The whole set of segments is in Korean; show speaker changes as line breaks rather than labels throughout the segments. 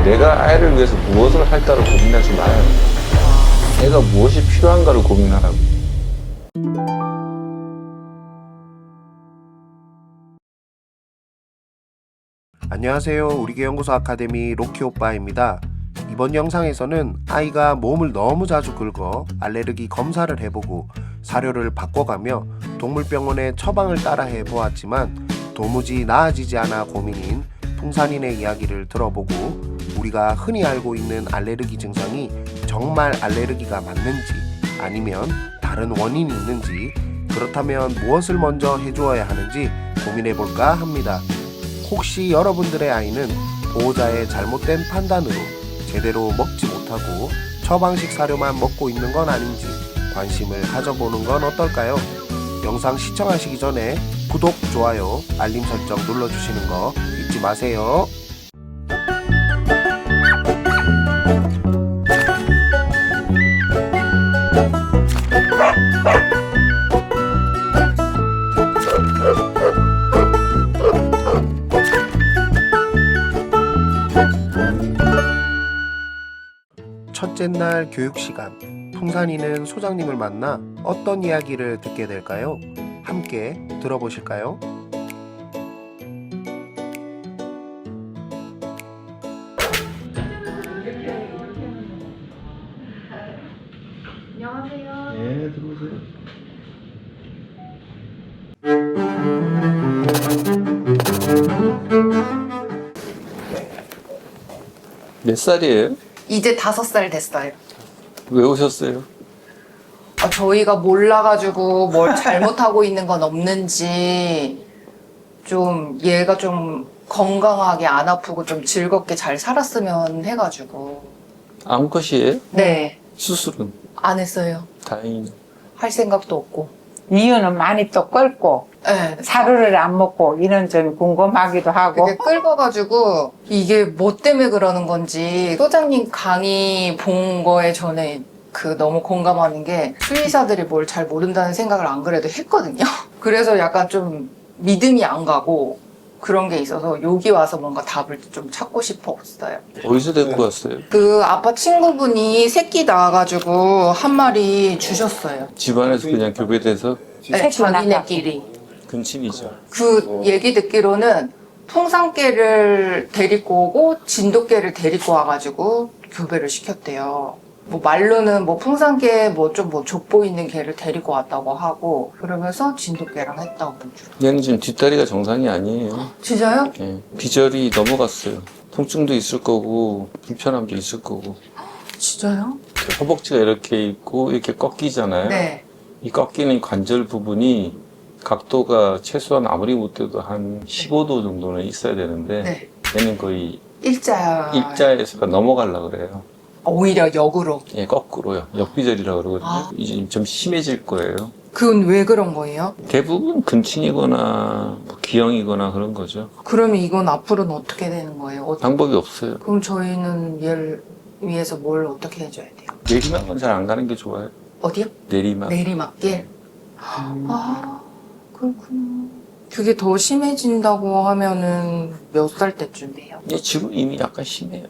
내가 아이를 위해서 무엇을 할까를 고민하지 마요. 애가 무엇이 필요한가를 고민하라고.
안녕하세요. 우리개연구소 아카데미 로키오빠입니다. 이번 영상에서는 아이가 몸을 너무 자주 긁어 알레르기 검사를 해보고 사료를 바꿔가며 동물병원에 처방을 따라해 보았지만 도무지 나아지지 않아 고민인 풍산인의 이야기를 들어보고 우리가 흔히 알고 있는 알레르기 증상이 정말 알레르기가 맞는지 아니면 다른 원인이 있는지, 그렇다면 무엇을 먼저 해주어야 하는지 고민해볼까 합니다. 혹시 여러분들의 아이는 보호자의 잘못된 판단으로 제대로 먹지 못하고 처방식 사료만 먹고 있는 건 아닌지 관심을 가져보는 건 어떨까요? 영상 시청하시기 전에 구독, 좋아요, 알림 설정 눌러주시는 거 잊지 마세요. 첫째 날 교육 시간, 풍산이는 소장님을 만나 어떤 이야기를 듣게 될까요? 함께 들어보실까요?
안녕하세요.
네, 들어오세요. 몇 살이에요?
이제 5살 됐어요.
왜 오셨어요?
저희가 몰라가지고 뭘 잘못하고 있는 건 없는지, 좀 얘가 좀 건강하게 안 아프고 좀 즐겁게 잘 살았으면 해가지고.
암컷이에요?
네,
수술은?
안 했어요.
다행히.
할 생각도 없고.
이유는 많이 또 끓고
네,
사료를 안 먹고 이런 좀 궁금하기도 하고.
그게 끓어가지고 이게 뭐 때문에 그러는 건지 소장님 강의 본 거에 전에 너무 공감하는 게 수의사들이 뭘 잘 모른다는 생각을 안 그래도 했거든요. 그래서 약간 좀 믿음이 안 가고 그런 게 있어서 여기 와서 뭔가 답을 좀 찾고 싶었어요.
어디서 데리고 왔어요?
그 아빠 친구분이 새끼 낳아가지고 한 마리 주셨어요.
집안에서 그냥 교배돼서
네,
새끼
자기네끼리.
근친이죠.
그 얘기 듣기로는 풍산개를 데리고 오고 진돗개를 데리고 와가지고 교배를 시켰대요. 뭐 말로는 뭐 풍산개 좀 족보 있는 개를 데리고 왔다고 하고 그러면서 진돗개랑 했다고.
얘는 지금 뒷다리가 정상이 아니에요.
진짜요?
예, 비절이 넘어갔어요. 통증도 있을 거고 불편함도 있을 거고.
진짜요?
허벅지가 이렇게 있고 이렇게 꺾이잖아요.
네.
이 꺾이는 관절 부분이 각도가 최소한 아무리 못해도 한 15도 정도는 있어야 되는데
네.
얘는 거의
일자에서
넘어가려고 그래요.
오히려 역으로.
예, 거꾸로요. 역비절이라고 그러거든요.
아.
이제 좀 심해질 거예요.
그건 왜 그런 거예요?
대부분 근친이거나 뭐 기형이거나 그런 거죠.
그러면 이건 앞으로는 어떻게 되는 거예요?
방법이 없어요.
그럼 저희는 얘를 위해서 뭘 어떻게 해줘야 돼요?
내리막은 잘 안 가는 게 좋아요.
어디요?
내리막.
내리막길? 아, 그렇구나. 그게 더 심해진다고 하면은 몇 살 때쯤이에요?
예, 지금 이미 약간 심해요.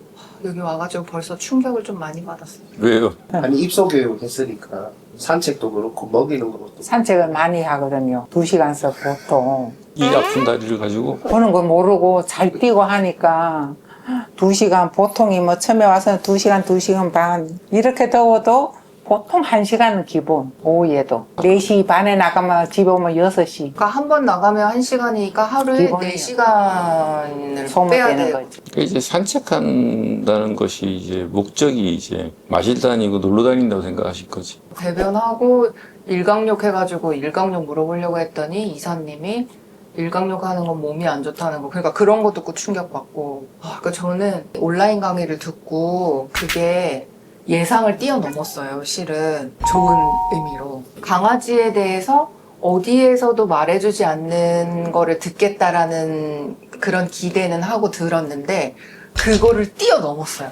여기 와가지고 벌써 충격을 좀 많이 받았어요.
왜요?
아니 입소교육 했으니까 산책도 그렇고 먹이는 것도
산책을 많이 하거든요. 2시간씩 보통.
이 아픈 다리를 가지고
보는 거 모르고 잘 뛰고 하니까 2시간, 보통이 뭐 처음에 와서 2시간, 2시간 반 이렇게 더워도 보통 1시간은 기본. 오후에도 4시 반에 나가면 집에 오면 6시
그러니까 한 번 나가면 1시간이니까 하루에
기본이요.
4시간을 빼야
소모되는
돼요.
거지.
그러니까 이제 산책한다는 것이 이제 목적이 이제 마실 다니고 놀러 다닌다고 생각하실 거지.
배변하고 일광욕 해가지고 일광욕 물어보려고 했더니 이사님이 일광욕 하는 건 몸이 안 좋다는 거. 그러니까 그런 거 듣고 충격받고. 그러니까 저는 온라인 강의를 듣고 그게 예상을 뛰어넘었어요. 실은 좋은 의미로. 강아지에 대해서 어디에서도 말해주지 않는 거를 듣겠다라는 그런 기대는 하고 들었는데 그거를 뛰어넘었어요.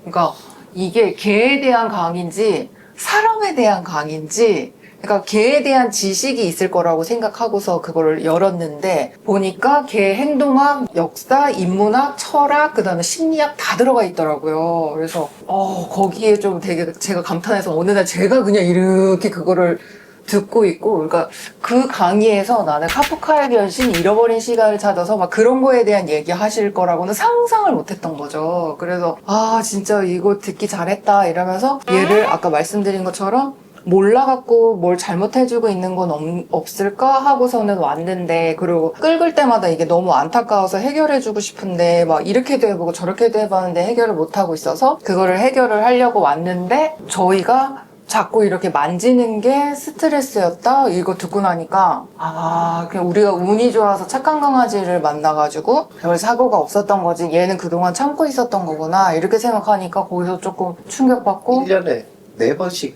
그러니까 이게 개에 대한 강의인지 사람에 대한 강의인지 그러니까 개에 대한 지식이 있을 거라고 생각하고서 그거를 열었는데 보니까 개 행동학, 역사, 인문학, 철학, 그다음에 심리학 다 들어가 있더라고요. 그래서 거기에 좀 되게 제가 감탄해서 어느 날 제가 그냥 이렇게 그거를 듣고 있고, 그러니까 그 강의에서 나는 카프카의 변신, 잃어버린 시간을 찾아서 막 그런 거에 대한 얘기 하실 거라고는 상상을 못 했던 거죠. 그래서 진짜 이거 듣기 잘했다 이러면서 얘를 아까 말씀드린 것처럼 몰라갖고 뭘 잘못해주고 있는 건 없을까 하고서는 왔는데, 그리고 긁을 때마다 이게 너무 안타까워서 해결해주고 싶은데 막 이렇게도 해보고 저렇게도 해봤는데 해결을 못하고 있어서 그거를 해결을 하려고 왔는데, 저희가 자꾸 이렇게 만지는 게 스트레스였다? 이거 듣고 나니까 그냥 우리가 운이 좋아서 착한 강아지를 만나가지고 별 사고가 없었던 거지, 얘는 그동안 참고 있었던 거구나 이렇게 생각하니까 거기서 조금 충격받고.
1년에 4번씩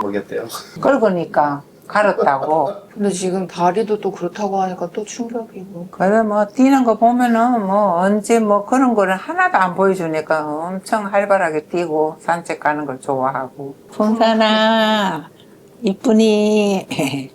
먹였대요.
긁으니까 갈았다고.
근데 지금 다리도 또 그렇다고 하니까 또 충격이고.
그래 뭐 뛰는 거 보면은 뭐 언제 뭐 그런 거를 하나도 안 보여주니까 엄청 활발하게 뛰고 산책 가는 걸 좋아하고. 풍산아 이쁘니?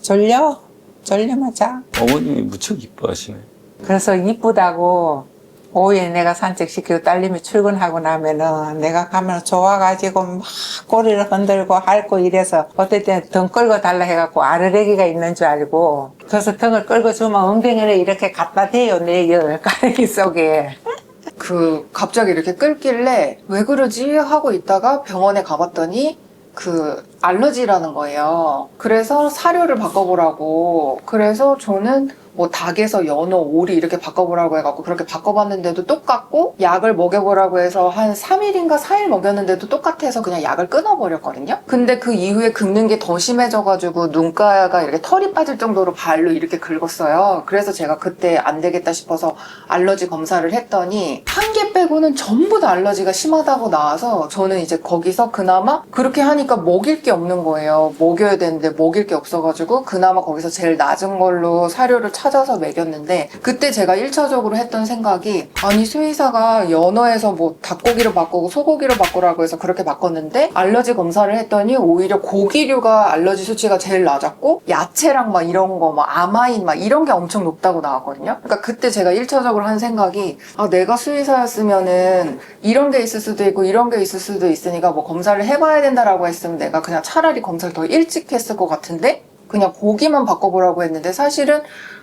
졸려? 졸려만 자.
어머님이 무척 이뻐하시네.
그래서 이쁘다고 오후에 내가 산책시키고 딸님이 출근하고 나면은 내가 가면 좋아가지고 막 꼬리를 흔들고 핥고 이래서 어떨 때는 등 끌고 달라 해갖고 아르레기가 있는 줄 알고, 그래서 등을 끌고 주면 엉덩이를 이렇게 갖다 대요, 내 가랭이 속에.
갑자기 이렇게 끌길래 왜 그러지 하고 있다가 병원에 가봤더니 알러지라는 거예요. 그래서 사료를 바꿔보라고. 그래서 저는 뭐 닭에서 연어, 오리 이렇게 바꿔보라고 해갖고 그렇게 바꿔봤는데도 똑같고, 약을 먹여보라고 해서 한 3일인가 4일 먹였는데도 똑같아서 그냥 약을 끊어버렸거든요. 근데 그 이후에 긁는 게 더 심해져가지고 눈가가 이렇게 털이 빠질 정도로 발로 이렇게 긁었어요. 그래서 제가 그때 안 되겠다 싶어서 알러지 검사를 했더니 한 개 빼고는 전부 다 알러지가 심하다고 나와서, 저는 이제 거기서 그나마 그렇게 하니까 먹일 게 없는 거예요. 먹여야 되는데 먹일 게 없어가지고 그나마 거기서 제일 낮은 걸로 사료를 찾아서 먹였는데, 그때 제가 1차적으로 했던 생각이, 아니 수의사가 연어에서 뭐 닭고기로 바꾸고 소고기로 바꾸라고 해서 그렇게 바꿨는데 알러지 검사를 했더니 오히려 고기류가 알러지 수치가 제일 낮았고 야채랑 막 이런 거 막 아마인 막 이런 게 엄청 높다고 나왔거든요. 그러니까 그때 제가 1차적으로 한 생각이, 내가 수의사였으면은 이런 게 있을 수도 있고 이런 게 있을 수도 있으니까 뭐 검사를 해봐야 된다라고 했으면 내가 그냥 차라리 검사를 더 일찍 했을 것 같은데 그냥 고기만 바꿔보라고 했는데, 사실은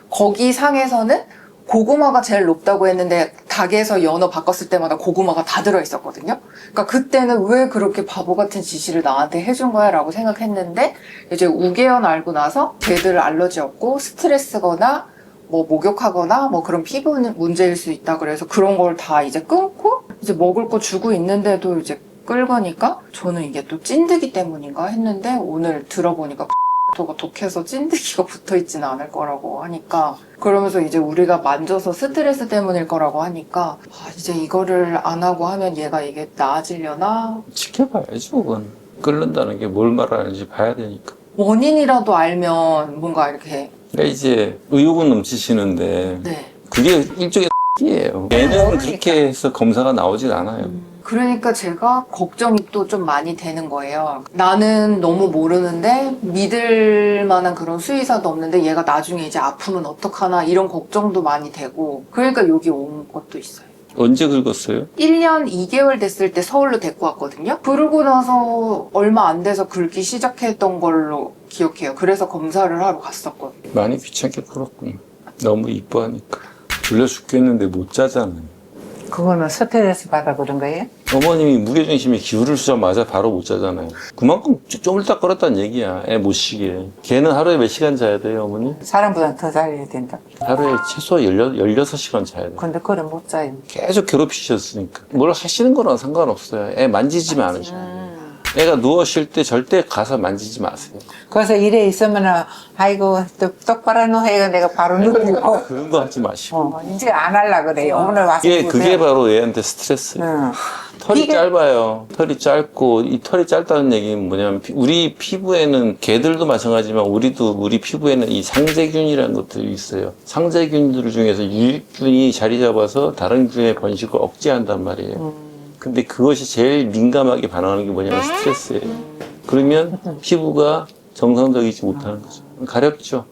거기 상에서는 고구마가 제일 높다고 했는데 닭에서 연어 바꿨을 때마다 고구마가 다 들어있었거든요. 그러니까 그때는 왜 그렇게 바보 같은 지시를 나한테 해준 거야 라고 생각했는데, 이제 우개연 알고 나서 개들 알러지 없고 스트레스거나 뭐 목욕하거나 뭐 그런 피부 문제일 수 있다 그래서 그런 걸 다 이제 끊고 이제 먹을 거 주고 있는데도 이제 끌거니까 저는 이게 또 찐득이 때문인가 했는데, 오늘 들어보니까 도가 독해서 찐득이가 붙어있지는 않을 거라고 하니까, 그러면서 이제 우리가 만져서 스트레스 때문일 거라고 하니까 이제 이거를 안 하고 하면 얘가 이게 나아지려나?
지켜봐야죠. 그건 끓는다는 게 뭘 말하는지 봐야 되니까.
원인이라도 알면 뭔가 이렇게.
그러니까 이제 의욕은 넘치시는데
네.
그게 일종의 이에요. 얘는 그렇게 해서 검사가 나오질 않아요.
그러니까 제가 걱정이 또 좀 많이 되는 거예요. 나는 너무 모르는데 믿을 만한 그런 수의사도 없는데 얘가 나중에 이제 아프면 어떡하나 이런 걱정도 많이 되고, 그러니까 여기 온 것도 있어요.
언제 긁었어요?
1년 2개월 됐을 때 서울로 데리고 왔거든요. 그러고 나서 얼마 안 돼서 긁기 시작했던 걸로 기억해요. 그래서 검사를 하러 갔었거든요.
많이 귀찮게 풀었구나. 너무 이뻐하니까. 졸려 죽겠는데 못 자잖아요.
그거는 스트레스 받아 그런 거예요?
어머님이 무게중심이 기울을 수자마자 바로 못 자잖아요. 그만큼 쪼물딱거렸다는 얘기야. 애 못 쉬게. 걔는 하루에 몇 시간 자야 돼요, 어머니?
사람보다 더 자야 된다.
하루에 최소 16시간 자야 돼요.
근데 그걸 못 자요.
계속 괴롭히셨으니까. 뭘 하시는 거랑 상관없어요. 애 만지지만 않으셔요. 애가 누워 쉴 때 절대 가서 만지지 마세요.
그래서 일에 있으면은 아이고 똑바로 누워 해가 내가 바로 눕히고
그런 거 하지 마시고.
이제 안 할라 그래요. 오늘 와서
그게 바로 애한테 스트레스예요. 털이 짧아요. 털이 짧고, 이 털이 짧다는 얘기는 뭐냐면, 우리 피부에는, 개들도 마찬가지지만, 우리 피부에는 이 상재균이라는 것들이 있어요. 상재균들 중에서 유익균이 자리 잡아서 다른 균의 번식을 억제한단 말이에요. 근데 그것이 제일 민감하게 반응하는 게 뭐냐면 스트레스예요. 그러면 피부가 정상적이지 못하는 거죠. 가렵죠.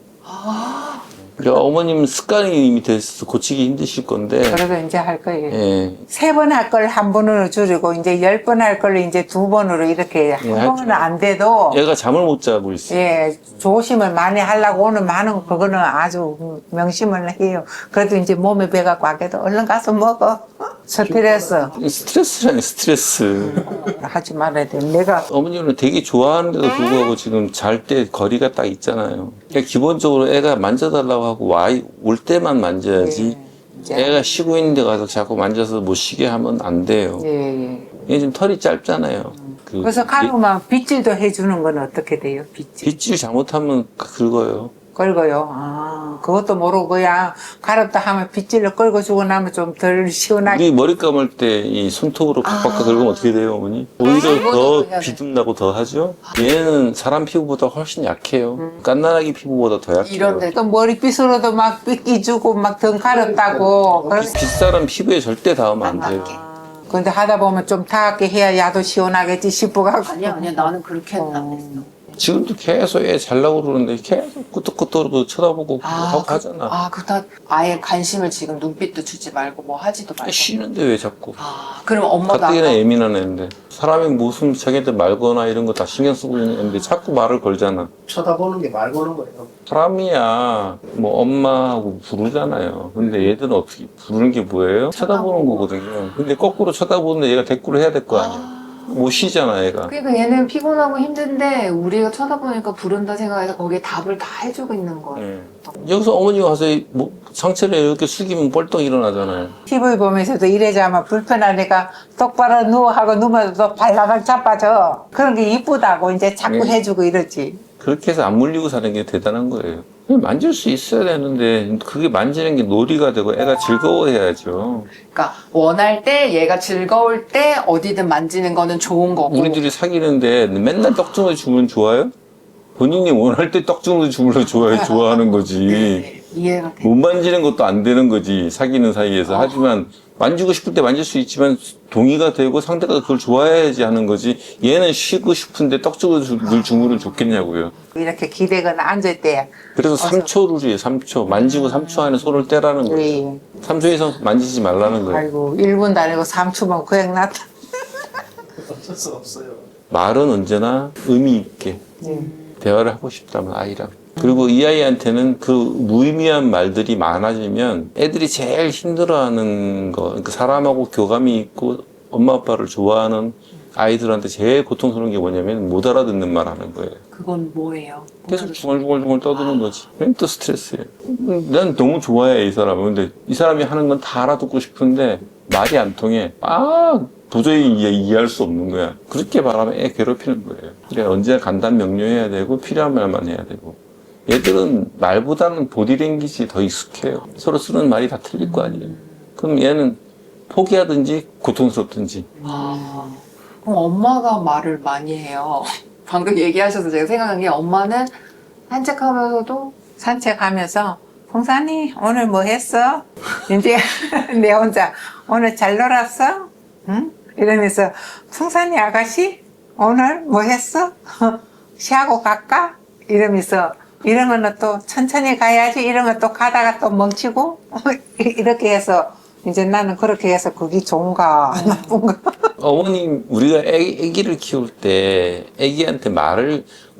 그러니까 어머님 습관이 이미 돼서 고치기 힘드실 건데.
그래도 이제 할 거예요.
예.
3번 할 걸 1번으로 줄이고 이제 10번 할 걸 이제 2번으로 이렇게 한
할
번은 안 돼도
얘가 잠을 못 자고 있어요.
예, 조심을 많이 하려고 오늘 많은 그거는 아주 명심을 해요. 그래도 이제 몸에 배가 꽉해도 얼른 가서 먹어. 스트레스
스트레스라니 스트레스.
하지 말아야 돼. 내가
어머님은 되게 좋아하는데도 불구하고 지금 잘 때 거리가 딱 있잖아요. 그러니까 기본적으로 애가 만져달라고 하고 올 때만 만져야지.
이제
애가 쉬고 있는데 가서 자꾸 만져서 못 쉬게 하면 안 돼요.
예.
얘 지금 털이 짧잖아요.
그래서 가루만 빗질도 해주는 건 어떻게 돼요? 빗질
빗질 잘못하면 긁어요.
끌고요. 아, 그것도 모르고 그냥 가렵다 하면 빗질로 끌고 주고 나면 좀 덜 시원하게.
우리 머리 감을 때 이 손톱으로 빡빡 긁으면 어떻게 돼요, 어머니? 오히려
그거도
더 비듬나고 더 하죠? 얘는 사람 피부보다 훨씬 약해요. 깐나라기 피부보다 더 약해요.
이런데
또 머리빗으로도 막 빗기 주고 막 등 가렵다고.
빗사람 피부에 절대 닿으면 안 돼요.
근데 하다 보면 좀 닿게 해야 야도 시원하겠지 싶어가지고.
아니야 나는 그렇게는 안 했어.
지금도 계속 애 잘나고 그러는데 계속 끄덕끄덕 쳐다보고 하고 하잖아.
그다 아예 관심을 지금 눈빛도 주지 말고 뭐 하지도 말고.
쉬는데 왜 자꾸.
그럼 엄마도
가뜩이나
아까
예민한 애인데. 사람이 무슨 자기한테 말 거나 이런 거 다 신경 쓰고 있는 애인데 자꾸 말을 걸잖아.
쳐다보는 게 말 거는 거예요.
사람이야 뭐 엄마하고 부르잖아요. 근데 얘들은 어떻게 부르는 게 뭐예요? 쳐다보는 거거든요. 근데 거꾸로 쳐다보는데 얘가 대꾸를 해야 될 거 아니야. 못 쉬잖아 얘가.
그러니까 얘는 피곤하고 힘든데 우리가 쳐다보니까 부른다 생각해서 거기에 답을 다 해주고 있는 거예요.
예. 여기서 어머니가 와서 뭐 상체를 이렇게 숙이면 뻘떡 일어나잖아요.
TV 보면서도 이래자면 불편하니까 똑바로 누워 하고 누우면 또 발라당 자빠져. 그런 게 이쁘다고 이제 자꾸
네.
해주고 이러지.
그렇게 해서 안 물리고 사는 게 대단한 거예요. 만질 수 있어야 되는데 그게 만지는 게 놀이가 되고 애가 즐거워해야죠.
그러니까 원할 때 얘가 즐거울 때 어디든 만지는 거는 좋은 거고.
우리들이 사귀는데 맨날 떡주물 주면 좋아요? 본인이 원할 때 떡주물 주물러 좋아하는 거지.
이해가 돼.
못 만지는 것도 안 되는 거지 사귀는 사이에서. 하지만 만지고 싶을 때 만질 수 있지만 동의가 되고 상대가 그걸 좋아해야지 하는 거지. 얘는 쉬고 싶은데 떡주물 주물은 좋겠냐고요.
이렇게 기대거나 앉을 때.
그래서 3초를이에요. 3초 만지고 3초 안에 손을 떼라는 거예요.
예.
3초 이상 만지지 말라는 거예요.
아이고 1분도 아니고 3초만 고행 났다.
어쩔 수 없어요.
말은 언제나 의미 있게 대화를 하고 싶다면 아이랑. 그리고 이 아이한테는 그 무의미한 말들이 많아지면 애들이 제일 힘들어하는 거, 그러니까 사람하고 교감이 있고 엄마 아빠를 좋아하는 아이들한테 제일 고통스러운 게 뭐냐면 못 알아듣는 말 하는 거예요.
그건 뭐예요?
계속 중얼중얼 떠드는 거지. 그럼 또 스트레스예요. 난 너무 좋아해, 이 사람은. 근데 이 사람이 하는 건 다 알아듣고 싶은데 말이 안 통해. 도저히 이해할 수 없는 거야. 그렇게 말하면 애 괴롭히는 거예요. 그래, 언제나 간단 명료해야 되고 필요한 말만 해야 되고. 얘들은 말보다는 보디랭귀지 더 익숙해요. 서로 쓰는 말이 다 틀릴 거 아니에요. 그럼 얘는 포기하든지 고통스럽든지.
그럼 엄마가 말을 많이 해요. 방금 얘기하셔서 제가 생각한 게 엄마는 산책하면서도
산책하면서 풍산이 오늘 뭐 했어? 이제 내 혼자 오늘 잘 놀았어? 응? 이러면서 풍산이 아가씨 오늘 뭐 했어? 쉬하고 갈까? 이러면서 이런 거는 또 천천히 가야지 이런 거 또 가다가 또 멈추고 이렇게 해서 이제 나는 그렇게 해서 그게 좋은가 나쁜가.
어머님, 우리가 애기를 키울 때 애기한테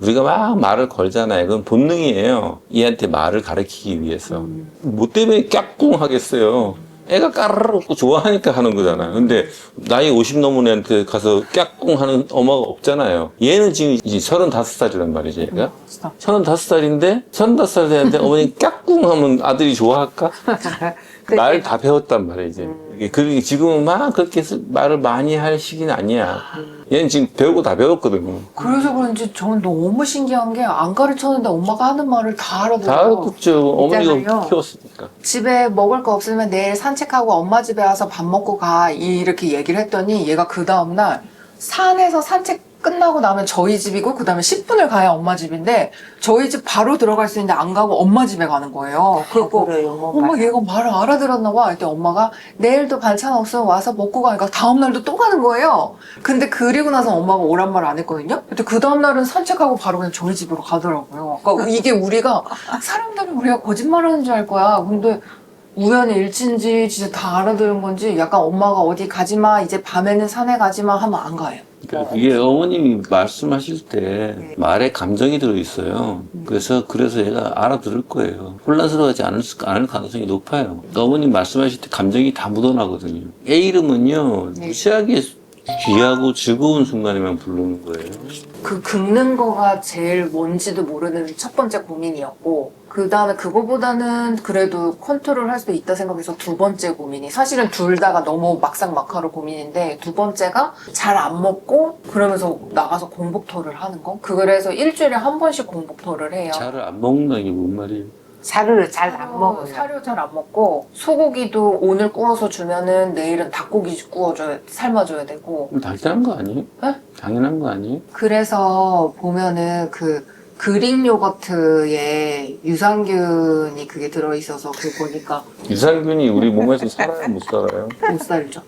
우리가 막 말을 걸잖아요. 그건 본능이에요. 얘한테 말을 가르치기 위해서. 뭐 때문에 깍꿍 하겠어요. 애가 까르르 웃고 좋아하니까 하는 거잖아요. 근데 나이 50 넘은 애한테 가서 깍꿍 하는 엄마가 없잖아요. 얘는 지금 이제 35살이란 말이지, 얘가. 35살인데 35살 되는데 어머니 깍꿍 하면 아들이 좋아할까? 말 다 배웠단 말이야, 이제. 그리고 지금은 막 그렇게 말을 많이 할 시기는 아니야. 얘는 지금 배우고 다 배웠거든요.
그래서 그런지 전 너무 신기한 게 안 가르쳤는데 엄마가 하는 말을 다 알아들어요.
다 알아듣죠. 어머니가
있잖아요.
키웠으니까.
집에 먹을 거 없으면 내일 산책하고 엄마 집에 와서 밥 먹고 가 이렇게 얘기를 했더니 얘가 그 다음날 산에서 산책 끝나고 나면 저희 집이고 그다음에 10분을 가야 엄마 집인데 저희 집 바로 들어갈 수 있는데 안 가고 엄마 집에 가는 거예요. 그리고 엄마 얘가 말을 알아들었나 봐. 그때 엄마가 내일도 반찬 없으면 와서 먹고 가니까 다음 날도 또 가는 거예요. 근데 그리고 나서 엄마가 오란 말 안 했거든요. 근데 그 다음 날은 산책하고 바로 그냥 저희 집으로 가더라고요. 그러니까 이게 우리가 사람들은 우리가 거짓말하는 줄 알 거야. 근데 우연의 일치인지 진짜 다 알아들은 건지 약간 엄마가 어디 가지마 이제 밤에는 산에 가지마 하면 안 가요.
그러니까 그게 어머님이 말씀하실 때 말에 감정이 들어있어요. 그래서 얘가 알아들을 거예요. 혼란스러워하지 않을 가능성이 높아요. 어머님 말씀하실 때 감정이 다 묻어나거든요. 애 이름은요, 무시하게 귀하고 즐거운 순간에만 부르는 거예요.
그 긁는 거가 제일 뭔지도 모르는 첫 번째 고민이었고 그 다음에 그거보다는 그래도 컨트롤 할 수 있다 생각해서 두 번째 고민이 사실은 둘 다가 너무 막상막하로 고민인데 두 번째가 잘 안 먹고 그러면서 나가서 공복토를 하는 거 그래서 일주일에 한 번씩 공복토를 해요.
잘을 안 먹는다는 게 뭔 말이에요?
사료를 잘 안 먹어요.
사료 잘 안 먹고 소고기도 오늘 구워서 주면은 내일은 닭고기 삶아줘야 되고
그럼 당연한 거 아니에요?
네?
당연한 거 아니에요?
그래서 보면은 그 그릭 요거트에 유산균이 그게 들어있어서 그 보니까
유산균이 우리 몸에서 살아요, 못 살아요?
못 살죠.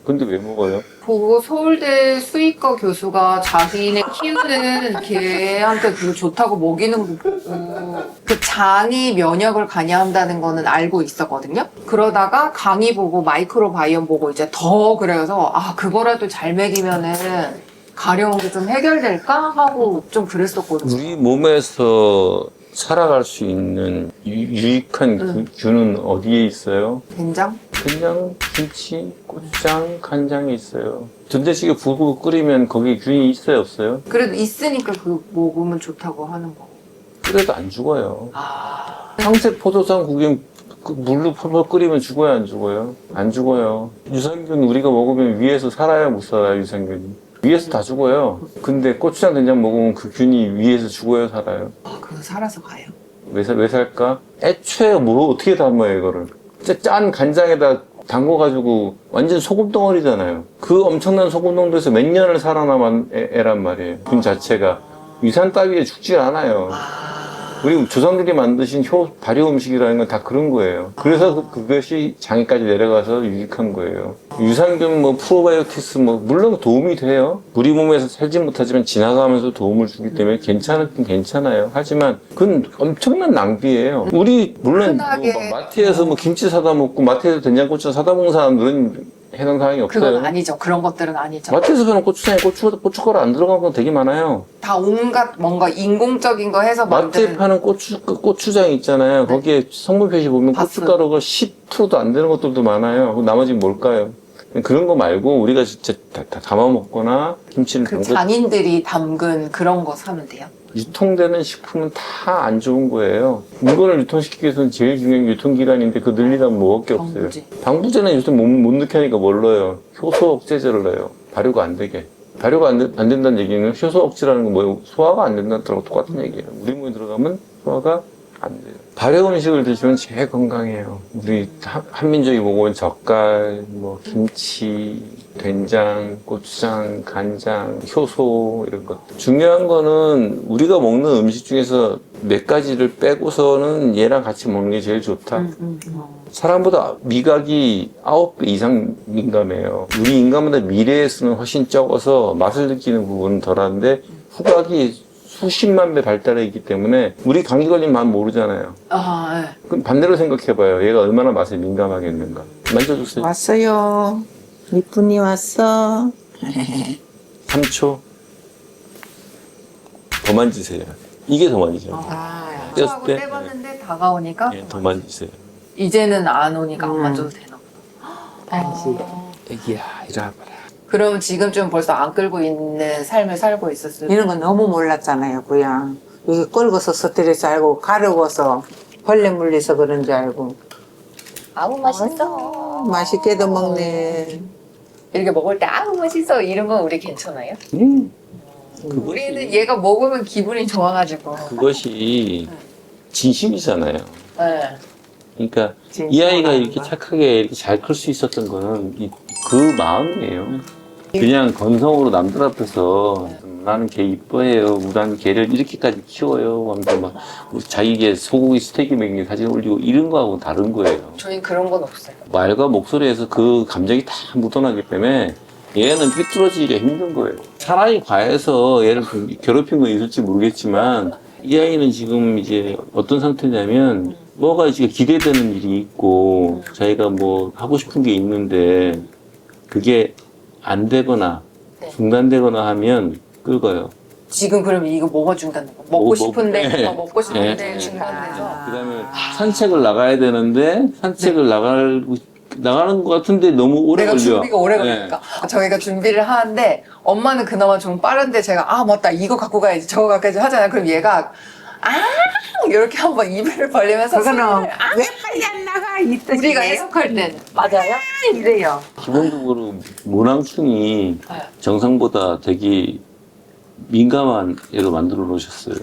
근데 왜 먹어요?
보고 서울대 수의과 교수가 자기네 키우는 개한테 그거 좋다고 먹이는 거 보고 그 장이 면역을 관여한다는 거는 알고 있었거든요. 그러다가 강의 보고 마이크로바이옴 보고 이제 더 그래서 아 그거라도 잘 먹이면은 가려운 게 좀 해결될까 하고 좀 그랬었거든요.
우리 몸에서 살아갈 수 있는 유익한 균은 어디에 있어요?
된장?
된장, 김치, 고추장, 간장이 있어요. 된장찌개 부고 끓이면 거기에 균이 있어요, 없어요?
그래도 있으니까 그 먹으면 좋다고 하는 거.
그래도 안 죽어요.
아
황색 포도당 구경 물로 펄펄 끓이면 죽어요, 안 죽어요? 안 죽어요. 유산균 우리가 먹으면 위에서 살아요, 못 살아요, 유산균이? 위에서 다 죽어요. 근데 고추장 된장 먹으면 그 균이 위에서 죽어요, 살아요?
그거 살아서 가요.
왜 살까? 애초에 뭐 어떻게 담아요, 이거를? 짠 간장에다 담궈가지고 완전 소금 덩어리잖아요. 그 엄청난 소금 농도에서 몇 년을 살아남은 애란 말이에요. 균 자체가. 위산 따위에 죽지 않아요. 우리 조상들이 만드신 발효 음식이라는 건 다 그런 거예요. 그래서 그것이 장에까지 내려가서 유익한 거예요. 유산균, 프로바이오틱스, 물론 도움이 돼요. 우리 몸에서 살지 못하지만 지나가면서 도움을 주기 때문에 괜찮긴 괜찮아요. 하지만 그건 엄청난 낭비예요. 우리, 물론, 마트에서 김치 사다 먹고, 마트에서 된장고추 사다 먹는 사람들은 해당 사항이 없어요.
그건 아니죠. 그런 것들은 아니죠.
마트에서 파는 고추장에 고춧가루 안 들어간 건 되게 많아요.
다 온갖 뭔가 인공적인 거 해서
마트에
만드는
파는 고추장 있잖아요. 거기에 성분 표시 보면
봤어요.
고춧가루가 10%도 안 되는 것들도 많아요. 그럼 나머지는 뭘까요? 그런 거 말고 우리가 진짜 다 담아 먹거나 김치를
그
담궈
장인들이 담근 그런 거 사면 돼요.
유통되는 식품은 다 안 좋은 거예요. 물건을 유통시키기 위해서는 제일 중요한 게 유통기간인데 그거 늘리다 먹을 게 없어요.
방부제.
방부제는 요즘 못 넣게 하니까 뭘 넣어요? 효소 억제제를 넣어요. 발효가 안 되게. 발효가 안 된다는 얘기는 효소 억제라는 건 뭐예요? 소화가 안 된다는 거랑 똑같은 얘기예요. 우리 몸에 들어가면 소화가 안 돼요. 발효 음식을 드시면 제일 건강해요. 우리 한민족이 먹어본 젓갈, 김치, 된장, 고추장, 간장, 효소 이런 것. 중요한 거는 우리가 먹는 음식 중에서 몇 가지를 빼고서는 얘랑 같이 먹는 게 제일 좋다. 사람보다 미각이 9배 이상 민감해요. 우리 인간보다 미래에서는 훨씬 적어서 맛을 느끼는 부분은 덜한데 후각이 수십만 배 발달해 있기 때문에 우리 감기 걸리면 맛 모르잖아요.
아, 네.
그럼 반대로 생각해봐요. 얘가 얼마나 맛에 민감하겠는가. 만져주세요.
왔어요. 이쁜이 왔어.
3초. 더 만지세요. 이게 더 만지죠.
아,
뗐을
하고
때?
떼봤는데 다가오니까
예, 더 만지세요.
이제는 안 오니까 안 만져도 되나 보다.
간식.
애기야, 이리 와봐라.
그럼 지금쯤 벌써 안 끌고 있는 삶을 살고 있었어요.
이런 거 너무 몰랐잖아요, 그냥. 이게 끌고서 스트레스 알고, 가려워서 벌레 물려서 그런 줄 알고.
아우 맛있어.
맛있게도 먹네.
이렇게 먹을 때 아우 맛있어 이런 건 우리 괜찮아요? 우리는 얘가 먹으면 기분이 좋아가지고.
그것이 진심이잖아요.
네.
그러니까 이 아이가 이렇게 착하게 이렇게 잘 클 수 있었던 거는 그 마음이에요. 그냥 건성으로 남들 앞에서 나는 개 이뻐해요. 난 개를 이렇게까지 키워요. 하면서 막 자기 개 소고기 스테이크 먹는 사진 올리고 이런 거하고 다른 거예요.
저희 그런 건 없어요.
말과 목소리에서 그 감정이 다 묻어나기 때문에 얘는 삐뚤어지기가 힘든 거예요. 사람이 과해서 얘를 괴롭힌 건 있을지 모르겠지만 이 아이는 지금 이제 어떤 상태냐면 뭐가 지금 기대되는 일이 있고 자기가 뭐 하고 싶은 게 있는데 그게 안 되거나
네.
중단되거나 하면 긁어요.
지금 그러면 이거 뭐가 중단된 거? 먹고 싶은데
네.
더 먹고 싶은데
네.
중단돼서
그다음에 산책을 나가야 되는데 산책을 나가는 것 같은데 너무 오래
내가
걸려.
준비가 오래
네.
걸리니까 저희가 준비를 하는데 엄마는 그나마 좀 빠른데 제가 아 맞다 이거 갖고 가야지 저거 갖고 가야지 하잖아요. 그럼 얘가 이렇게 한번 입을 벌리면서
그거는
손을
왜 빨리 안 나가? 이 뜻이에요?
우리가 해석할 때는 맞아요?
이래요.
기본적으로 모낭충이
네.
정상보다 되게 민감한 애로 만들어 놓으셨어요.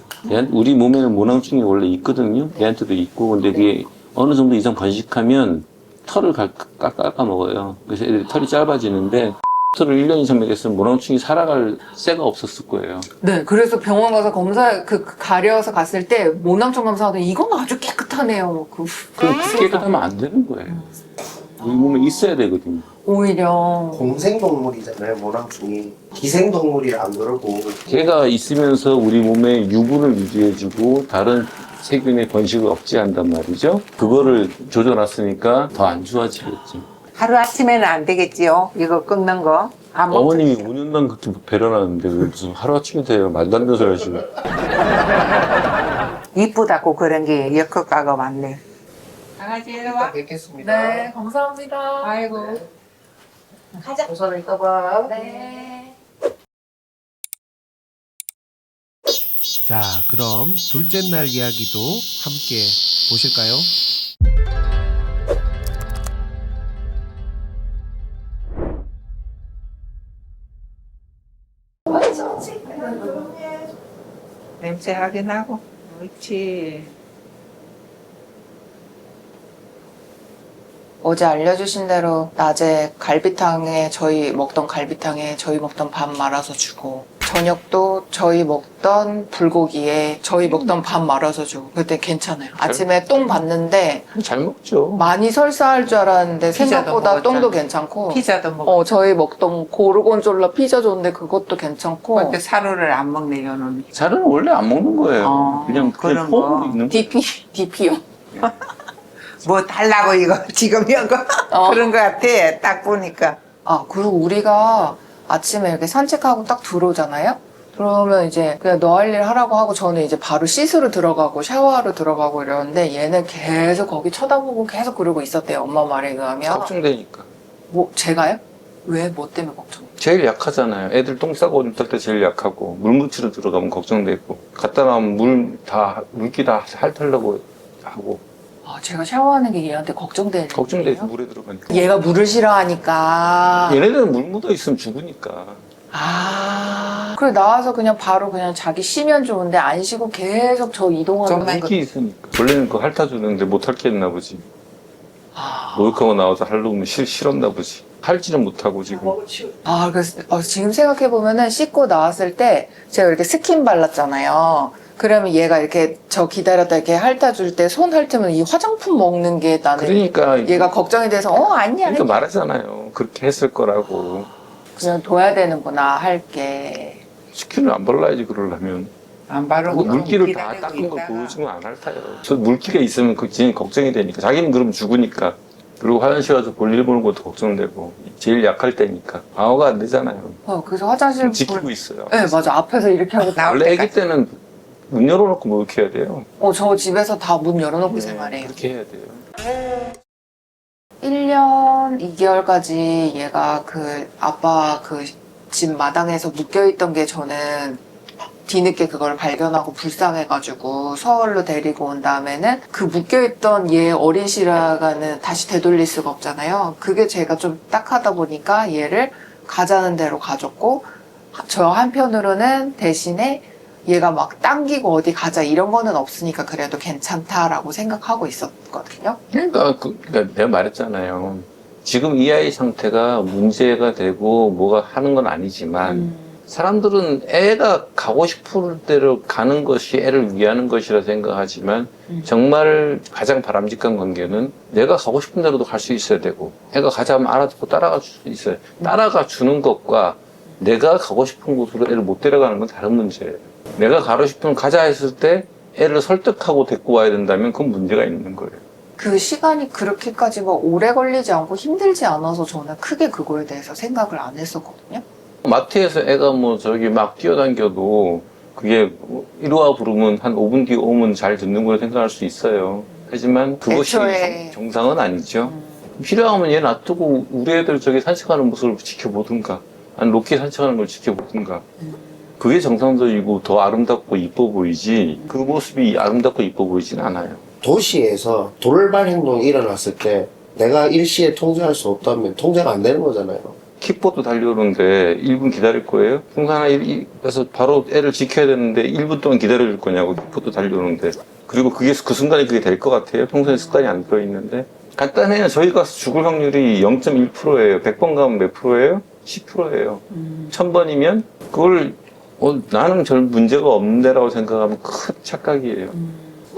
우리 몸에는 모낭충이 원래 있거든요. 얘한테도 있고 근데 그게 어느 정도 이상 번식하면 털을 깎아 먹어요. 그래서 애들이 털이 짧아지는데 털을 1년 이상 먹였으면 모낭충이 살아갈 새가 없었을 거예요.
네, 그래서 병원 가서 검사 가려서 갔을 때 모낭충 검사하더니 이건 아주 깨끗하네요.
그럼 깨끗하면 안 되는 거예요. 우리 몸에 있어야 되거든요.
오히려
공생동물이잖아요, 모낭충이. 기생동물이 안 그러고.
걔가 있으면서 우리 몸에 유분을 유지해주고 다른 세균의 번식을 억제한단 말이죠. 그거를 조져놨으니까 더 안 좋아지겠죠.
하루 아침에는 안 되겠지요? 이거 끊는 거. 안 먹죠.
어머님이 5년간 그렇게 배려놨는데 왜 무슨 하루아침에 돼요? 말도 안 되는 소리 하시고.
이쁘다고 그런 게 역효과가 많네. 강아지 이리 와.
뵙겠습니다.
네, 감사합니다.
아이고.
가자.
우선 이따 봐.
네.
자, 그럼 둘째 날 이야기도 함께 보실까요?
냄새 확인하고. 그렇지.
어제 알려주신 대로 낮에 갈비탕에 저희 먹던 밥 말아서 주고 저녁도 저희 먹던 불고기에 저희 먹던 밥 말아서 주고 그때 괜찮아요. 아침에 똥 봤는데
잘 먹죠.
많이 설사할 줄 알았는데
피자도
생각보다
먹었잖아.
똥도 괜찮고
피자도 먹어.
저희 먹던 고르곤졸라 피자 줬는데 그것도 괜찮고
근데 사료를 안 먹네, 요는.
살은 원래 안 먹는 거예요. 그냥
그런
폼으로
거.
있는 거예요.
DP요.
뭐 달라고 이거 지금 이거 그런 거 같아. 딱 보니까.
그리고 우리가 아침에 이렇게 산책하고 딱 들어오잖아요? 그러면 이제 그냥 너 할 일 하라고 하고 저는 이제 바로 씻으러 들어가고 샤워하러 들어가고 이러는데 얘는 계속 거기 쳐다보고 계속 그러고 있었대요. 엄마 말에 의하면.
걱정되니까.
뭐, 제가요? 왜? 뭐 때문에 걱정?
제일 약하잖아요. 애들 똥 싸고 온떨 때 제일 약하고 물 묻히러 들어가면 걱정되고 갔다 나오면 물기 다 핥으려고 하고
제가 샤워하는 게 얘한테 걱정되는
걱정돼서
일이에요?
물에 들어가니까.
얘가 물을 싫어하니까.
얘네들은 물 묻어 있으면 죽으니까.
그래 나와서 그냥 바로 그냥 자기 쉬면 좋은데 안 쉬고 계속 저 이동하는
좀만
거.
물기 있으니까. 원래는 그거 핥아주는데 못 핥겠나 보지. 목욕하고 나와서 하려면 싫었나 보지. 할지는 못하고 지금.
그래서 지금 생각해보면은 씻고 나왔을 때 제가 이렇게 스킨 발랐잖아요. 그러면 얘가 이렇게 저 기다렸다 이렇게 핥아줄 때 손 핥으면 이 화장품 먹는 게 나는
그러니까
얘가 걱정이 돼서 아니야
그러니까 말하잖아요. 그렇게 했을 거라고.
그냥 둬야 되는구나 할게.
스킨을 안 발라야지 그러려면.
안 바르고
물기를 다 닦은 거 보여주면 안 핥아요. 저 물기가 있으면 그 진짜 걱정이 되니까. 자기는 그럼 죽으니까. 그리고 화장실 가서 볼일 보는 것도 걱정되고. 제일 약할 때니까. 방어가 안 되잖아요.
그래서 화장실
지키고 있어요.
네 맞아 앞에서 이렇게 하고
나올
원래
때까지.
애기 때는 문 열어놓고 목욕해야 돼요.
저 집에서 다 문 열어놓고 생활해요.
그렇게 해야 돼요.
1년 2개월까지 얘가 그 아빠 그 집 마당에서 묶여있던 게 저는 뒤늦게 그걸 발견하고 불쌍해가지고 서울로 데리고 온 다음에는 그 묶여있던 얘 어린 시라가는 다시 되돌릴 수가 없잖아요. 그게 제가 좀 딱하다 보니까 얘를 가자는 대로 가졌고 저 한편으로는 대신에 얘가 막 당기고 어디 가자 이런 거는 없으니까 그래도 괜찮다라고 생각하고 있었거든요.
그러니까 내가 말했잖아요. 지금 이 아이 상태가 문제가 되고 뭐가 하는 건 아니지만 사람들은 애가 가고 싶은 대로 가는 것이 애를 위하는 것이라 생각하지만 정말 가장 바람직한 관계는 내가 가고 싶은 대로도 갈 수 있어야 되고 애가 가자면 알아듣고 따라가 줄 수 있어요. 따라가 주는 것과 내가 가고 싶은 곳으로 애를 못 데려가는 건 다른 문제예요. 내가 가고 싶으면 가자 했을 때 애를 설득하고 데리고 와야 된다면 그건 문제가 있는 거예요.
그 시간이 그렇게까지 막 오래 걸리지 않고 힘들지 않아서 저는 크게 그거에 대해서 생각을 안 했었거든요.
마트에서 애가 뭐 저기 막 뛰어다녀도 그게 이리 와 부르면 한 5분 뒤에 오면 잘 듣는 걸로 생각할 수 있어요. 하지만 그것이
애초에.
정상은 아니죠. 필요하면 얘 놔두고 우리 애들 저기 산책하는 모습을 지켜보든가 아니 로키 산책하는 걸 지켜보든가 그게 정상적이고 더 아름답고 이뻐 보이지 그 모습이 아름답고 이뻐 보이진 않아요.
도시에서 돌발 행동이 일어났을 때 내가 일시에 통제할 수 없다면 통제가 안 되는 거잖아요.
킥보드 달려오는데 1분 기다릴 거예요? 풍산에서 바로 애를 지켜야 되는데 1분 동안 기다려줄 거냐고 킥보드 달려오는데 그리고 그게 그 순간에 그게 될 것 같아요? 평소에 습관이 안 들어있는데 간단해요. 저희가 죽을 확률이 0.1%예요 100번 가면 몇 프로예요? 10%예요 1000번이면 그걸 나는 별 문제가 없는데라고 생각하면 큰 착각이에요.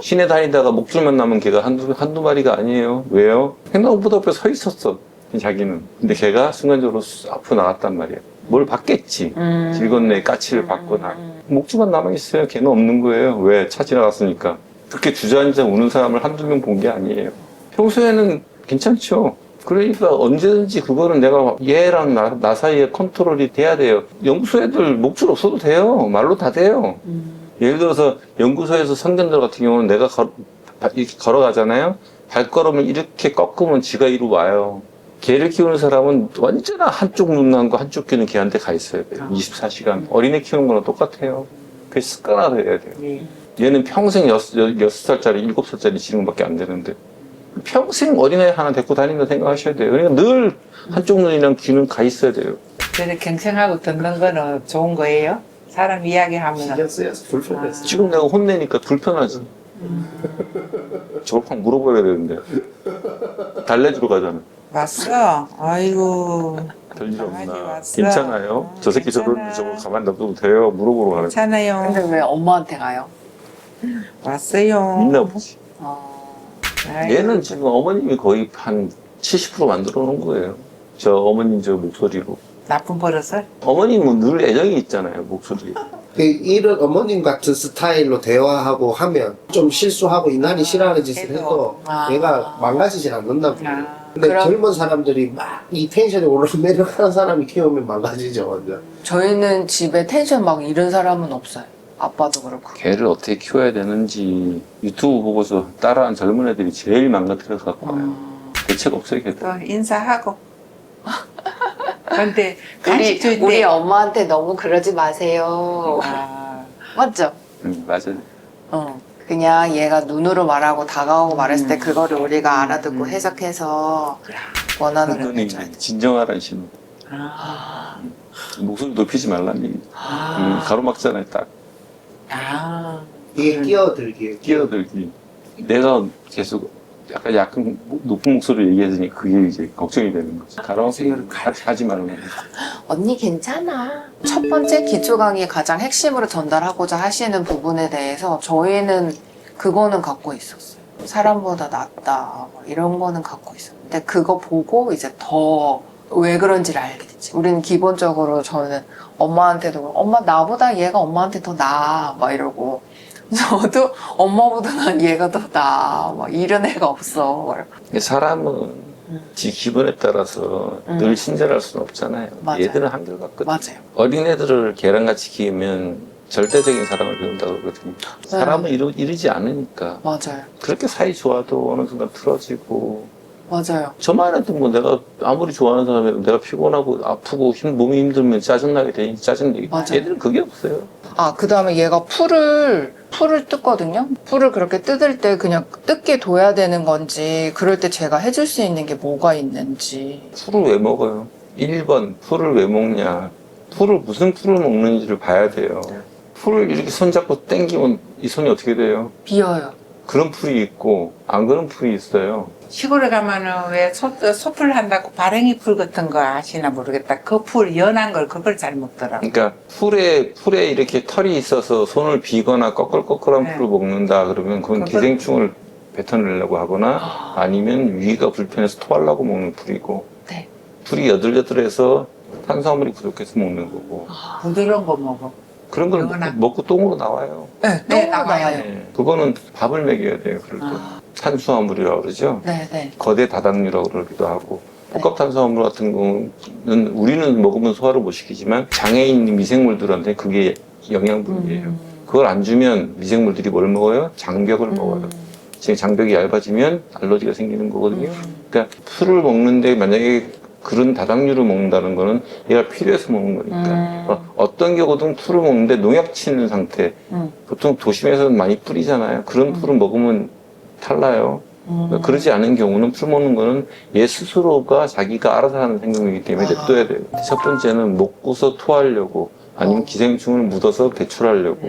시내 다니다가 목줄만 남은 개가 한두 마리가 아니에요. 왜요? 횡단보도 앞에 서 있었어 자기는. 근데 걔가 순간적으로 앞으로 나갔단 말이야. 뭘 받겠지. 길 건너에 까치를 받거나. 목줄만 남아있어요. 걔는 없는 거예요. 왜? 차 지나갔으니까. 그렇게 주저앉아 우는 사람을 한두 명 본 게 아니에요. 평소에는 괜찮죠. 그러니까 언제든지 그거는 내가 얘랑 나 사이에 컨트롤이 돼야 돼요. 연구소 애들 목줄 없어도 돼요. 말로 다 돼요. 예를 들어서 연구소에서 선견들 같은 경우는 내가 이렇게 걸어가잖아요. 발걸음을 이렇게 꺾으면 지가 이리 와요. 개를 키우는 사람은 언제나 한쪽 눈 남고 한쪽 귀는 걔한테 가 있어야 돼요. 24시간. 어린애 키우는 거랑 똑같아요. 그게 습관화도 해야 돼요. 얘는 평생 6살짜리, 7살짜리 지능밖에 안 되는데 평생 어린애 하나 데리고 다닌다 생각하셔야 돼요. 그러니까 늘 한쪽 눈이랑 귀는 가 있어야 돼요.
그래서 경청하고 듣는 거는 좋은 거예요? 사람 이야기하면
신경 쓰여서 불편했어.
지금 내가 혼내니까 불편하지. 저걸 확 물어버려야 되는데. 달래주러 가잖아.
왔어. 아이고.
별일
강아지
없나.
왔어.
괜찮아요? 저 새끼 저러는데 저거 가만 놔둬도 돼요? 물어보러 가는 거.
괜찮아요.
근데 왜 엄마한테 가요?
왔어요.
있나 보지.
아이고.
얘는 지금 어머님이 거의 한 70% 만들어 놓은 거예요. 저 어머님 저 목소리로.
나쁜 버릇을?
어머님은 늘 애정이 있잖아요, 목소리.
이런 어머님 같은 스타일로 대화하고 하면 좀 실수하고 인간이 싫어하는 짓을 해도 얘가 망가지진 않는다고. 근데
그럼-
젊은 사람들이 막 이 텐션이 오르내려가는 사람이 키우면 망가지죠, 완전.
저희는 집에 텐션 막 이런 사람은 없어요. 아빠도 그렇고.
개를 어떻게 키워야 되는지 유튜브 보고서 따라한 젊은 애들이 제일 망가뜨려서 갖고 와요. 대책 없어요, 걔들.
또 인사하고. 근데 간식 줄 때.
우리 엄마한테 너무 그러지 마세요.
아,
맞죠?
맞아요.
그냥 얘가 눈으로 말하고 다가오고 말했을 때 그거를 우리가 알아듣고 해석해서 원하는 걸
그거는
해줘야 돼.
진정하라는 신호.
아,
목소리 높이지 말라는 얘기. 가로막잖아요, 딱.
아.
이게 끼어들기.
끼어들기. 내가 계속 약간 높은 목소리로 얘기하더니 그게 이제 걱정이 되는 거죠. 가로막기 하지 말라는 거죠.
언니 괜찮아. 첫 번째 기초 강의 가장 핵심으로 전달하고자 하시는 부분에 대해서 저희는 그거는 갖고 있었어요. 사람보다 낫다 뭐 이런 거는 갖고 있어요. 근데 그거 보고 이제 더 왜 그런지를 알게 됐지. 우리는 기본적으로 저는 엄마한테도 엄마 나보다 얘가 엄마한테 더 나아 막 이러고 저도 엄마보다 난 얘가 더 나아 막 이런 애가 없어. 막 이러고.
사람은 지 기분에 따라서 늘 친절할 수는 없잖아요.
맞아요.
얘들은 한결같거든요.
맞아요.
어린애들을 개랑같이 키우면 절대적인 사랑을 배운다고 그러거든요. 사람은 이러지 않으니까.
맞아요.
그렇게 사이 좋아도 어느 순간 틀어지고.
맞아요.
저만 해도 뭐 내가 아무리 좋아하는 사람이라도 내가 피곤하고 아프고 몸이 힘들면 짜증나게 되니 짜증내게.
맞아요.
얘들은 그게 없어요.
그 다음에 얘가 풀을 뜯거든요? 풀을 그렇게 뜯을 때 그냥 뜯게 둬야 되는 건지, 그럴 때 제가 해줄 수 있는 게 뭐가 있는지.
풀을 왜 먹어요? 1번, 풀을 왜 먹냐. 무슨 풀을 먹는지를 봐야 돼요. 풀을 이렇게 손잡고 당기면 이 손이 어떻게 돼요?
비어요.
그런 풀이 있고 안 그런 풀이 있어요.
시골에 가면은 왜 소풀 한다고 발행이 풀 같은 거 아시나 모르겠다. 그 풀 연한 걸 그걸 잘 먹더라고.
그러니까 풀에 이렇게 털이 있어서 손을 비거나 꺼끌꺼끌한
네.
풀을 먹는다 그러면 그건
그걸-
기생충을 뱉어내려고 하거나 아니면 위가 불편해서 토하려고 먹는 풀이고
네.
풀이 여들여들해서 탄수화물이 부족해서 먹는 거고
부드러운 거 먹어.
그런 걸
영원한-
먹고 똥으로 나와요.
네,
네,
똥으로
나와요.
나와요.
네. 그거는 밥을 먹여야 돼요. 그럴 때 탄수화물이라고 그러죠.
네, 네.
거대 다당류라고 그러기도 하고
네.
복합탄수화물 같은 거는 우리는 먹으면 소화를 못 시키지만 장애에 있는 미생물들한테 그게 영양분이에요. 그걸 안 주면 미생물들이 뭘 먹어요? 장벽을 먹어요. 지금 장벽이 얇아지면 알러지가 생기는 거거든요. 그러니까 풀을 먹는데 만약에 그런 다당류를 먹는다는 거는 얘가 필요해서 먹는 거니까 어떤 경우든 풀을 먹는데 농약 치는 상태 보통 도심에서는 많이 뿌리잖아요. 그런 풀을 먹으면 탈나요. 그러지 않은 경우는 풀 먹는 거는 얘 스스로가 자기가 알아서 하는 생명이기 때문에 냅둬야 돼요. 첫 번째는 먹고서 토하려고 아니면 기생충을 묻어서 배출하려고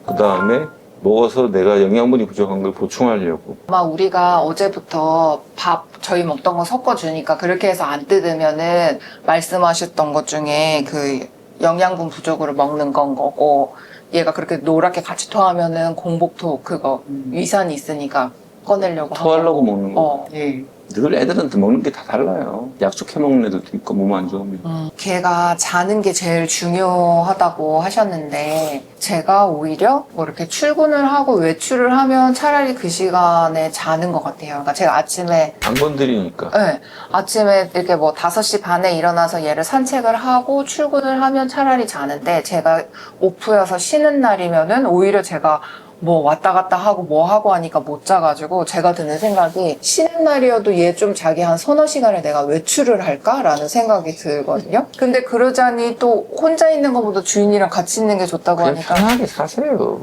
그 다음에 먹어서 내가 영양분이 부족한 걸 보충하려고.
아마 우리가 어제부터 밥 저희 먹던 거 섞어주니까 그렇게 해서 안 뜯으면은 말씀하셨던 것 중에 그 영양분 부족으로 먹는 건 거고 얘가 그렇게 노랗게 같이 토하면은 공복토 그거 위산이 있으니까 꺼내려고
토하려고
하고.
먹는 거.
예.
늘 애들한테 먹는 게 다 달라요. 약속해 먹는 애들도 있고 몸 안 좋으면.
걔가 자는 게 제일 중요하다고 하셨는데 제가 오히려 뭐 이렇게 출근을 하고 외출을 하면 차라리 그 시간에 자는 것 같아요. 그러니까 제가 아침에
안 건드리니까.
네, 아침에 이렇게 뭐 5시 반에 일어나서 얘를 산책을 하고 출근을 하면 차라리 자는데 제가 오프여서 쉬는 날이면은 오히려 제가 뭐 왔다 갔다 하고 뭐 하고 하니까 못 자가지고 제가 드는 생각이 쉬는 날이어도 얘 좀 자기 한 서너 시간을 내가 외출을 할까라는 생각이 들거든요. 근데 그러자니 또 혼자 있는 것보다 주인이랑 같이 있는 게 좋다고
그냥
하니까
편하게 사세요.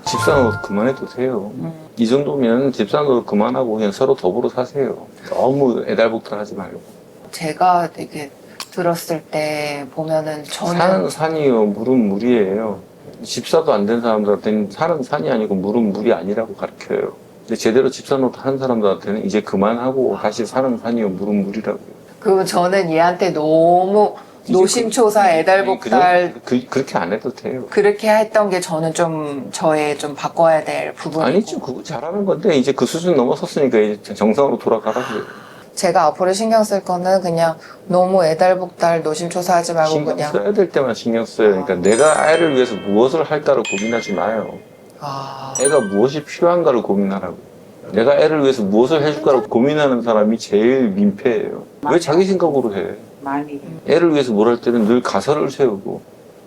집사노릇 그만해도 돼요. 이 정도면 집사노릇 그만하고 그냥 서로 더불어 사세요. 너무 애달복달하지 말고.
제가 되게 들었을 때 보면은 저는
산은 산이요, 물은 물이에요. 집사도 안 된 사람들한테는 산은 산이 아니고 물은 물이 아니라고 가르쳐요. 근데 제대로 집사노릇 하는 사람들한테는 이제 그만하고 다시 산은 산이요, 물은 물이라고.
그 저는 얘한테 너무 노심초사 애달복달
그렇게 안 해도 돼요.
그렇게 했던 게 저는 좀 저의 좀 바꿔야 될 부분이고
아니죠. 그거 잘하는 건데 이제 그 수준 넘어섰으니까 이제 정상으로 돌아가라고요.
제가 앞으로 신경 쓸 거는 그냥 너무 애달복달 노심초사하지 말고
신경
그냥
써야 될 때만 신경 써요. 그러니까 내가 아이를 위해서 무엇을 할까를 고민하지 마요. 애가 무엇이 필요한가를 고민하라고. 내가 애를 위해서 무엇을 해줄까를 고민하는 사람이 제일 민폐예요. 왜 자기 생각으로 해?
많이.
애를 위해서 뭘 할 때는 늘 가설을 세우고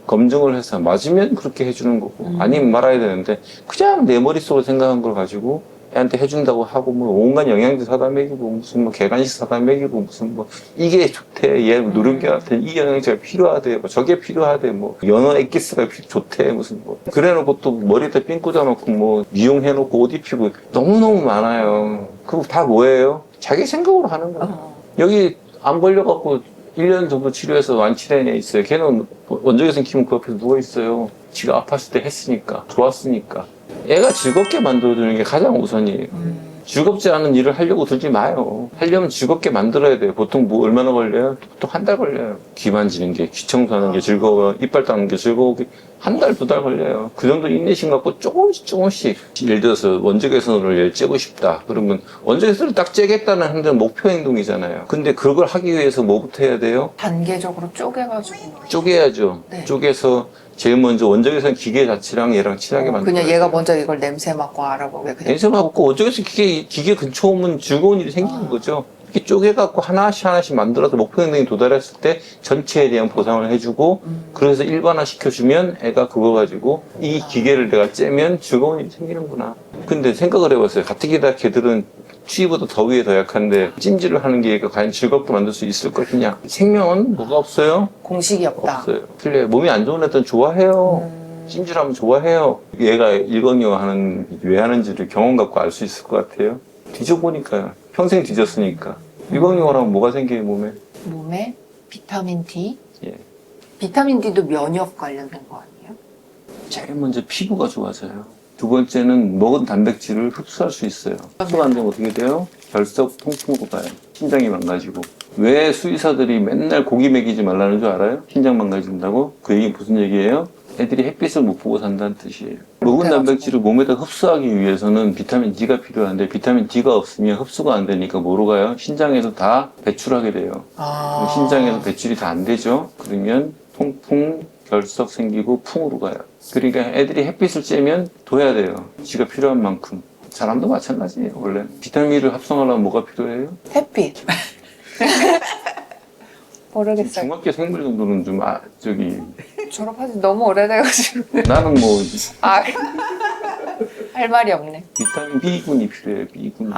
검증을 해서 맞으면 그렇게 해주는 거고 아니면 말아야 되는데 그냥 내 머릿속으로 생각한 걸 가지고 애한테 해준다고 하고 뭐 온갖 영양제 사다 먹이고 무슨 뭐 개간식 사다 먹이고 무슨 뭐 이게 좋대 얘 누룽지한테 이 영양제가 필요하대 뭐 저게 필요하대 뭐 연어 액기스가 좋대 무슨 뭐 그래놓고 또 머리에다 핀 꽂아놓고 뭐 미용해놓고 옷 입히고 너무너무 많아요. 그거 다 뭐예요? 자기 생각으로 하는 거예요. 여기 안 걸려갖고 1년 정도 치료해서 완치된 애 있어요. 걔는 원적외선 키면 그 앞에서 누워있어요. 지가 아팠을 때 했으니까 좋았으니까 애가 즐겁게 만들어주는 게 가장 우선이에요. 즐겁지 않은 일을 하려고 들지 마요. 하려면 즐겁게 만들어야 돼요. 보통 뭐 얼마나 걸려요? 보통 한 달 걸려요. 귀 만지는 게, 귀 청소하는 게 즐거워요. 이빨 닦는 게 즐거우게 한 달, 2달 걸려요. 그 정도 인내심 갖고 조금씩 예를 들어서 원적외선을 얘를 째고 싶다. 그러면 원적외선을 딱 째겠다는 하는 목표 행동이잖아요. 근데 그걸 하기 위해서 뭐부터 해야 돼요?
단계적으로 쪼개가지고
쪼개야죠.
네.
쪼개서 제일 먼저 원적외선 기계 자체랑 얘랑 친하게 만들어요.
그냥 얘가 먼저 이걸 냄새 맡고 알아보게 그냥
냄새 맡고 원적외선 기계 근처 오면 즐거운 일이 생기는 거죠. 이렇게 쪼개갖고 하나씩 만들어서 목표 행동에 도달했을 때 전체에 대한 보상을 해주고 그래서 일반화 시켜주면 애가 그거 가지고 이 기계를 내가 째면 즐거운 일이 생기는구나. 근데 생각을 해봤어요. 가뜩이나 걔들은 추위보다 더위에 더 약한데 찜질을 하는 게 과연 즐겁게 만들 수 있을 것이냐. 생명은 뭐가 없어요?
공식이 없다.
없어요. 틀려요. 몸이 안 좋은 애들은 좋아해요. 찜질하면 좋아해요. 얘가 일광욕 하는 왜 하는지를 경험 갖고 알 수 있을 것 같아요. 뒤져보니까요. 평생 뒤졌으니까. 일광욕을 하면 뭐가 생겨요, 몸에?
몸에 비타민 D
예.
비타민 D도 면역 관련된 거 아니에요?
제일 먼저 피부가 좋아져요. 두 번째는 먹은 단백질을 흡수할 수 있어요. 흡수가 안 되면 어떻게 돼요? 결석 통풍으로 가요. 신장이 망가지고. 왜 수의사들이 맨날 고기 먹이지 말라는 줄 알아요? 신장 망가진다고? 그 얘기 무슨 얘기예요? 애들이 햇빛을 못 보고 산다는 뜻이에요. 먹은 단백질을 몸에다 흡수하기 위해서는 비타민 D가 필요한데 비타민 D가 없으면 흡수가 안 되니까 뭐로 가요? 신장에서 다 배출하게 돼요. 그럼 신장에서 배출이 다 안 되죠? 그러면 통풍, 결석 생기고 풍으로 가요. 그러니까 애들이 햇빛을 쬐면 둬야 돼요. 지가 필요한 만큼. 사람도 마찬가지예요, 원래. 비타민을 합성하려면 뭐가 필요해요?
햇빛. 모르겠어요.
중학교 생물 정도는 좀,
졸업한 지 너무 오래돼가지고.
나는 뭐,
할 말이 없네.
비타민 B군이 필요해요, B군.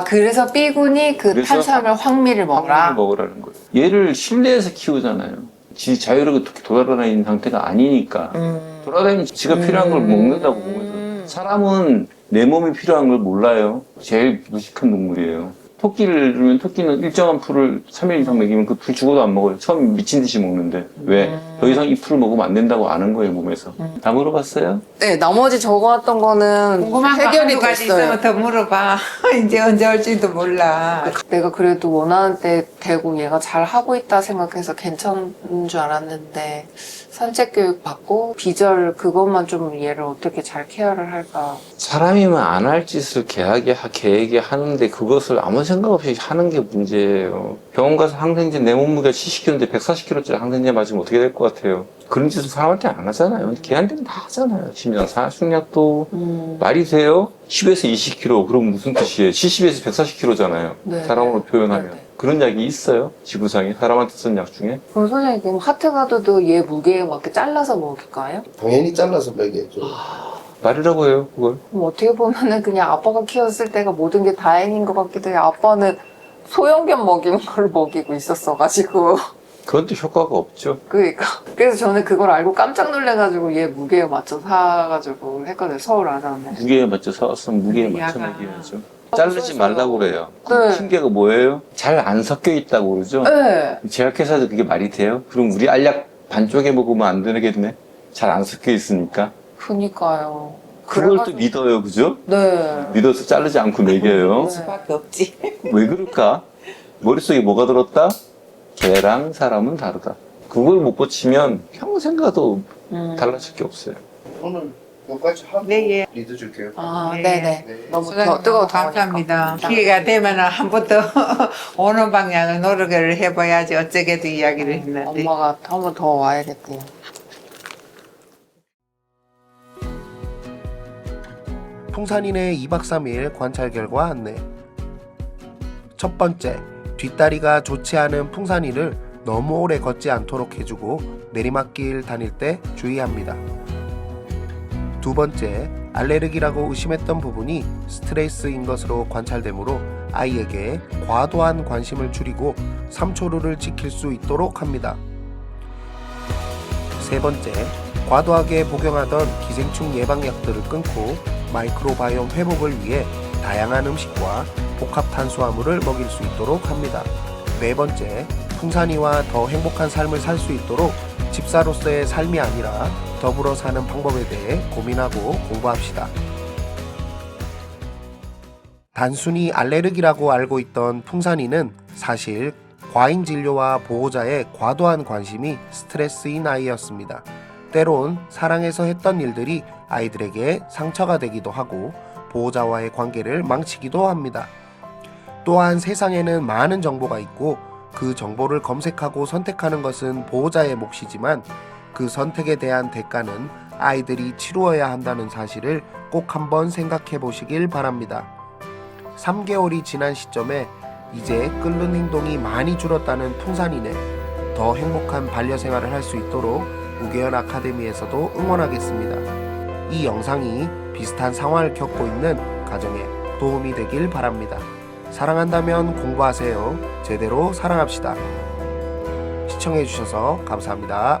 그래서 B군이 그
그래서
탄수화물 황미를 먹어라.
황미를 먹으라는 거예요. 얘를 실내에서 키우잖아요. 지 자유롭게 돌아다니는 상태가 아니니까. 돌아다니면 지가 필요한 걸 먹는다고 보면서. 사람은 내 몸이 필요한 걸 몰라요. 제일 무식한 동물이에요. 토끼를 두면 토끼는 일정한 풀을 3일 이상 먹이면 그 풀 죽어도 안 먹어요. 처음 미친 듯이 먹는데. 왜? 더 이상 이 풀을 먹으면 안 된다고 아는 거예요, 몸에서. 다 물어봤어요?
네, 나머지 적어왔던 거는
궁금한 거
해결이
한두 가지
됐어요.
있으면 더 물어봐. 이제 언제 올지도 몰라.
내가 그래도 원하는 때 되고 얘가 잘 하고 있다 생각해서 괜찮은 줄 알았는데 산책 교육 받고 비절 그것만 좀 얘를 어떻게 잘 케어를 할까.
사람이면 안 할 짓을 계획에 하는데 그것을 아무 생각 없이 하는 게 문제예요. 병원 가서 항생제 내 몸무게가 70kg인데 140kg짜리 항생제 맞으면 어떻게 될 것 같아요? 그런 짓은 사람한테 안 하잖아요. 걔한테는 다 하잖아요. 심장사 숙약도 말이 돼요? 10에서 20kg 그럼 무슨 뜻이에요? 70에서 140kg잖아요.
네.
사람으로 표현하면.
네.
그런 약이 있어요? 지구상에? 사람한테 쓴 약 중에?
그럼 선생님 그럼 하트가드도 얘 무게에 맞게 잘라서 먹일까요?
당연히 잘라서 먹여야죠.
말이라고 해요, 그걸.
그럼 어떻게 보면은 그냥 아빠가 키웠을 때가 모든 게 다행인 것 같기도 해요. 아빠는 소형견 먹이는 걸 먹이고 있었어가지고.
그건 또 효과가 없죠.
그러니까. 그래서 저는 그걸 알고 깜짝 놀래가지고 얘 무게에 맞춰 사가지고 했거든요. 서울 아산에.
무게에 맞춰 사왔으면 무게에 맞춰
약간-
먹여야죠. 자르지 말라고 그래요.
네.
핑계가 뭐예요? 잘 안 섞여 있다고 그러죠?
네.
제약회사도 그게 말이 돼요? 그럼 우리 알약 반쪽에 먹으면 안 되겠네? 잘 안 섞여 있으니까.
그니까요.
그걸 또
그래가지고-
믿어요, 그죠?
네.
믿어서 자르지 않고 먹여요.
네.
수밖에 없지.
왜 그럴까? 머릿속에 뭐가 들었다? 걔랑 사람은 다르다. 그걸 못 고치면 평생 가도 달라질 게 없어요.
오늘 여기까지 하고
네, 예.
리드 줄게요.
아,
네.
네네.
네.
너무
수고하셨습니다.
뜨거워
감사합니다. 기회가 되면 한 번 더 오는 방향을 노력을 해봐야지 어쩌게도 이야기를 했는데.
엄마가 한 번 더 와야겠대요.
풍산인의 2박 3일 관찰 결과 안내. 첫 번째, 뒷다리가 좋지 않은 풍산이를 너무 오래 걷지 않도록 해주고 내리막길 다닐 때 주의합니다. 두 번째, 알레르기라고 의심했던 부분이 스트레스인 것으로 관찰되므로 아이에게 과도한 관심을 줄이고 3초루를 지킬 수 있도록 합니다. 세 번째, 과도하게 복용하던 기생충 예방약들을 끊고 마이크로바이옴 회복을 위해 다양한 음식과 복합 탄수화물을 먹일 수 있도록 합니다. 네 번째, 풍산이와 더 행복한 삶을 살 수 있도록 집사로서의 삶이 아니라 더불어 사는 방법에 대해 고민하고 공부합시다. 단순히 알레르기라고 알고 있던 풍산이는 사실 과잉 진료와 보호자의 과도한 관심이 스트레스인 아이였습니다. 때론 사랑해서 했던 일들이 아이들에게 상처가 되기도 하고 보호자와의 관계를 망치기도 합니다. 또한 세상에는 많은 정보가 있고 그 정보를 검색하고 선택하는 것은 보호자의 몫이지만 그 선택에 대한 대가는 아이들이 치루어야 한다는 사실을 꼭 한번 생각해 보시길 바랍니다. 3개월이 지난 시점에 이제 끓는 행동이 많이 줄었다는 풍산이네. 더 행복한 반려생활을 할 수 있도록 우계현 아카데미에서도 응원하겠습니다. 이 영상이 비슷한 상황을 겪고 있는 가정에 도움이 되길 바랍니다. 사랑한다면 공부하세요. 제대로 사랑합시다. 시청해주셔서 감사합니다.